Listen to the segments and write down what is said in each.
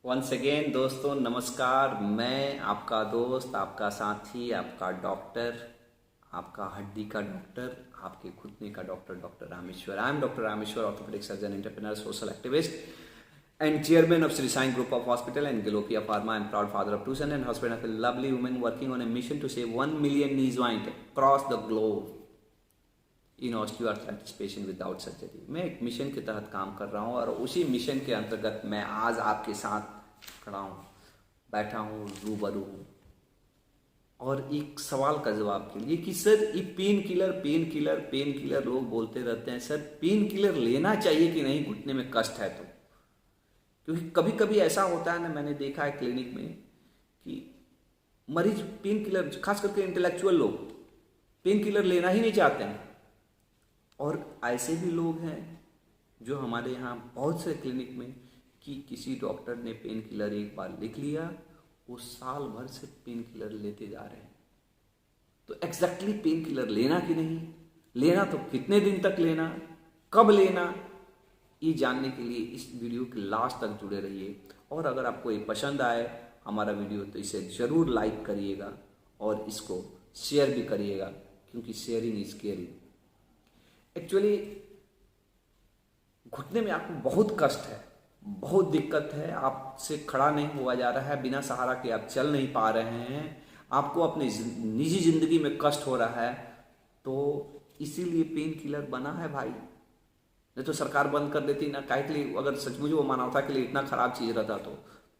Once again दोस्तों नमस्कार। मैं आपका दोस्त, आपका साथी, आपका डॉक्टर, आपका हड्डी का डॉक्टर, आपके घुटने का doctor, doctor Rameshwar. I am doctor Rameshwar, orthopaedic surgeon, entrepreneur, social activist and chairman of Sri Sai Group of Hospital and Gallopia Pharma and proud father of two sons and husband of a lovely woman working on a mission to save 1 million knee joint across the globe in osteoarthritis patient without surgery. मैं एक mission के तहत काम कर रहा हूँ और उसी मिशन के अंतर्गत मैं आज आपके साथ खड़ा हूँ, बैठा हूँ, रूबरू हूँ और एक सवाल का जवाब के लिए कि सर ये पेन किलर लोग बोलते रहते हैं, सर पेन किलर लेना चाहिए कि नहीं घुटने में कष्ट है तो। क्योंकि कभी कभी ऐसा होता है ना, मैंने देखा है क्लिनिक में कि मरीज पेन किलर, खास करके इंटेलेक्चुअल लोग पेन किलर लेना ही नहीं चाहते हैं। और ऐसे भी लोग हैं जो हमारे यहाँ बहुत से क्लिनिक में कि किसी डॉक्टर ने पेन किलर एक बार लिख लिया, वो साल भर से पेन किलर लेते जा रहे हैं। तो एग्जैक्टली पेन किलर लेना कि नहीं लेना, तो कितने दिन तक लेना, कब लेना, ये जानने के लिए इस वीडियो के लास्ट तक जुड़े रहिए। और अगर आपको ये पसंद आए हमारा वीडियो तो इसे ज़रूर लाइक करिएगा और इसको शेयर भी करिएगा, क्योंकि शेयरिंग इज केयरिंग। एक्चुअली घुटने में आपको बहुत कष्ट है, बहुत दिक्कत है, आपसे खड़ा नहीं हुआ जा रहा है, बिना सहारा के आप चल नहीं पा रहे हैं, आपको अपनी निजी जिंदगी में कष्ट हो रहा है, तो इसीलिए पेन किलर बना है भाई। नहीं तो सरकार बंद कर देती ना, काहे के लिए, अगर सचमुच वो मानवता के लिए इतना खराब चीज रहता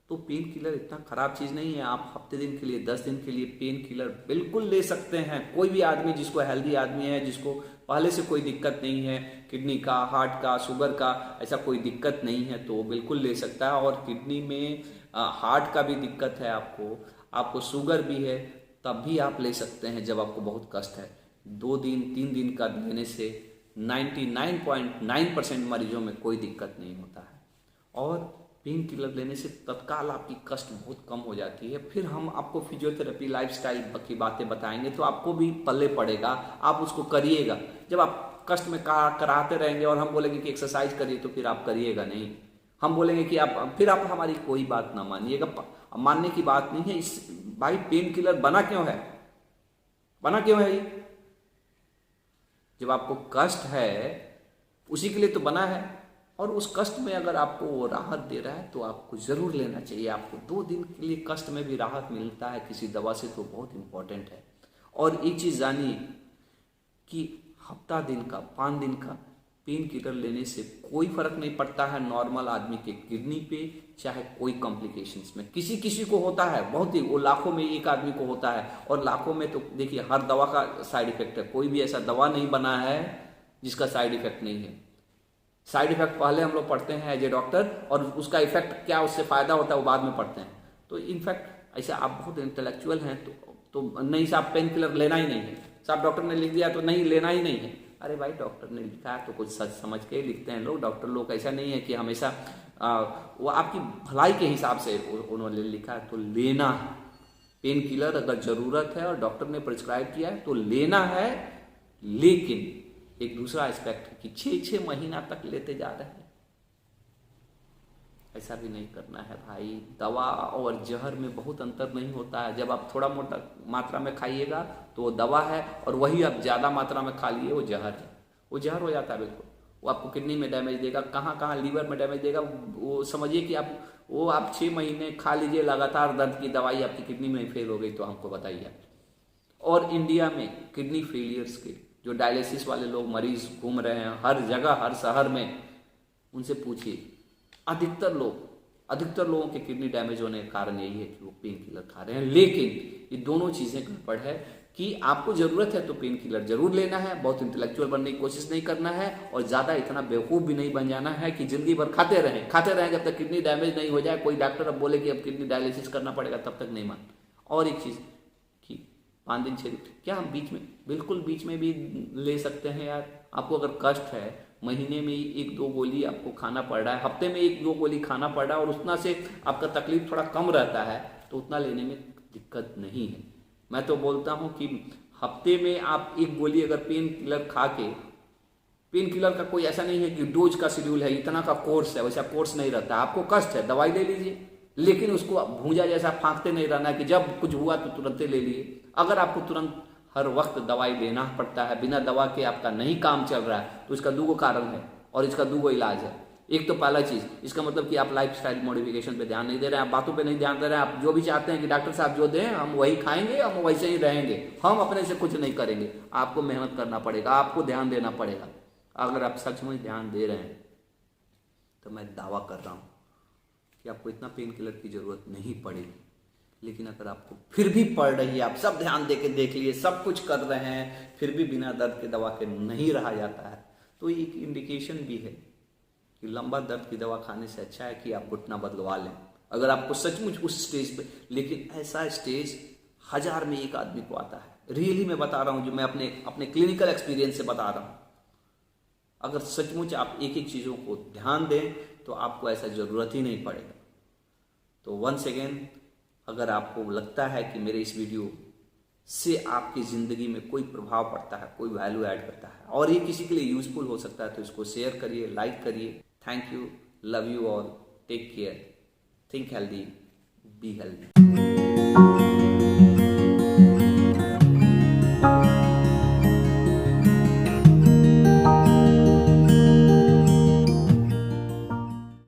तो पेन किलर इतना खराब चीज नहीं है। आप हफ्ते दिन के लिए, 10 दिन के लिए पेन किलर बिल्कुल ले सकते हैं। कोई भी आदमी जिसको, हेल्दी आदमी है, जिसको पहले से कोई दिक्कत नहीं है, किडनी का, हार्ट का, शुगर का, ऐसा कोई दिक्कत नहीं है तो वो बिल्कुल ले सकता है। और किडनी में हार्ट का भी दिक्कत है, आपको शुगर भी है, तब भी आप ले सकते हैं जब आपको बहुत कष्ट है। 2 दिन 3 दिन का लेने से 99.9% मरीजों में कोई दिक्कत नहीं होता है। और पेन किलर लेने से तत्काल आपकी कष्ट बहुत कम हो जाती है। फिर हम आपको फिजियोथेरेपी, लाइफस्टाइल की बातें बताएंगे तो आपको भी पल्ले पड़ेगा, आप उसको करिएगा। जब आप कष्ट में कराते रहेंगे और हम बोलेंगे कि एक्सरसाइज करिए तो फिर आप करिएगा नहीं। हम बोलेंगे कि आप हमारी कोई बात ना मानिएगा, मानने की बात नहीं है। इस भाई पेन किलर बना क्यों है ये? जब आपको कष्ट है उसी के लिए तो बना है। और उस कष्ट में अगर आपको वो राहत दे रहा है तो आपको ज़रूर लेना चाहिए। आपको 2 दिन के लिए कष्ट में भी राहत मिलता है किसी दवा से तो बहुत इम्पोर्टेंट है। और एक चीज़ जानिए कि हफ्ता दिन का, 5 दिन का पेन किलर लेने से कोई फर्क नहीं पड़ता है नॉर्मल आदमी के किडनी पे, चाहे कोई कॉम्प्लिकेशंस में। किसी को होता है, बहुत ही, वो लाखों में एक आदमी को होता है। और लाखों में तो देखिए हर दवा का साइड इफेक्ट है, कोई भी ऐसा दवा नहीं बना है जिसका साइड इफेक्ट नहीं है। साइड इफेक्ट पहले हम लोग पढ़ते हैं एज ए डॉक्टर, और उसका इफेक्ट क्या, उससे फायदा होता है वो बाद में पढ़ते हैं। तो इनफैक्ट ऐसे आप बहुत इंटेलेक्चुअल हैं तो नहीं साहब पेन किलर लेना ही नहीं है, साहब डॉक्टर ने लिख दिया तो नहीं लेना ही नहीं है। अरे भाई डॉक्टर ने लिखा है तो कुछ सच समझ के लिखते हैं लोग। डॉक्टर लोग ऐसा नहीं है कि हमेशा वो आपकी भलाई के हिसाब से उन्होंने लिखा है तो लेना है। पेन किलर अगर जरूरत है और डॉक्टर ने प्रिस्क्राइब किया है तो लेना है। लेकिन एक दूसरा एस्पेक्ट है कि 6 महीना तक लेते जा रहे हैं, ऐसा भी नहीं करना है भाई। दवा और जहर में बहुत अंतर नहीं होता है। जब आप थोड़ा मोटा मात्रा में खाइएगा तो वो दवा है, और वही आप ज़्यादा मात्रा में खा लिए वो जहर है। वो जहर हो जाता है बिल्कुल। वो आपको किडनी में डैमेज देगा, कहाँ लीवर में डैमेज देगा। वो समझिए कि आप 6 महीने खा लीजिए लगातार दर्द की दवाई, आपकी किडनी में फेल हो गई तो हमको बताइए। और इंडिया में किडनी फेलियर्स के जो डायलिसिस वाले लोग मरीज घूम रहे हैं हर जगह, हर शहर में, उनसे पूछिए, अधिकतर लोगों के किडनी डैमेज होने का कारण यही है कि वो पेन किलर खा रहे हैं। लेकिन ये दोनों चीजें गड़बड़ है कि आपको जरूरत है तो पेन किलर जरूर लेना है, बहुत इंटेलेक्चुअल बनने की कोशिश नहीं करना है, और ज्यादा इतना बेवकूफ भी नहीं बन जाना है कि जिंदगी भर खाते रहें जब तक किडनी डैमेज नहीं हो जाए। कोई डॉक्टर अब बोले कि अब किडनी डायलिसिस करना पड़ेगा तब तक नहीं मान। और एक चीज कि 5 दिन 6 दिन क्या हम बिल्कुल बीच में भी ले सकते हैं यार। आपको अगर कष्ट है, महीने में 1-2 गोली आपको खाना पड़ रहा है, हफ्ते में 1-2 गोली खाना पड़ रहा है, और उतना से आपका तकलीफ थोड़ा कम रहता है तो उतना लेने में दिक्कत नहीं है। मैं तो बोलता हूं कि हफ्ते में आप 1 गोली अगर पेन किलर खा के, पेन किलर का कोई ऐसा नहीं है कि डोज का शेड्यूल है, इतना का कोर्स है, वैसा कोर्स नहीं रहता। आपको कष्ट है, दवाई ले लीजिए, लेकिन उसको भूजा जैसा फांकते नहीं रहना कि जब कुछ हुआ तो तुरंत ले लिए। अगर आपको तुरंत हर वक्त दवाई लेना पड़ता है, बिना दवा के आपका नहीं काम चल रहा है, तो इसका दो कारण है और इसका दो इलाज है। एक तो पहला चीज, इसका मतलब कि आप लाइफस्टाइल मॉडिफिकेशन पे ध्यान नहीं दे रहे हैं, आप बातों पे नहीं ध्यान दे रहे हैं। आप जो भी चाहते हैं कि डॉक्टर साहब जो दें हम वही खाएंगे, हम वैसे ही रहेंगे, हम अपने से कुछ नहीं करेंगे। आपको मेहनत करना पड़ेगा, आपको ध्यान देना पड़ेगा। अगर आप सचमुच ध्यान दे रहे हैं तो मैं दावा कर रहा हूँ कि आपको इतना पेन किलर की जरूरत नहीं पड़ेगी। लेकिन अगर आपको फिर भी पड़ रही है, आप सब ध्यान दे के देख लिए, सब कुछ कर रहे हैं, फिर भी बिना दर्द के दवा के नहीं रहा जाता है, तो ये एक इंडिकेशन भी है कि लंबा दर्द की दवा खाने से अच्छा है कि आप घुटना बदलवा लें, अगर आपको सचमुच उस स्टेज पे। लेकिन ऐसा स्टेज 1000 में एक आदमी को आता है, रियली मैं बता रहा हूं, जो मैं अपने क्लिनिकल एक्सपीरियंस से बता रहा हूं। अगर सचमुच आप एक एक चीजों को ध्यान दें तो आपको ऐसा जरूरत ही नहीं पड़ेगा। तो वंस अगेन, अगर आपको लगता है कि मेरे इस वीडियो से आपकी जिंदगी में कोई प्रभाव पड़ता है, कोई वैल्यू ऐड करता है और ये किसी के लिए यूजफुल हो सकता है, तो इसको शेयर करिए, लाइक करिए। Thank you, love you all, take care, think healthy, be healthy.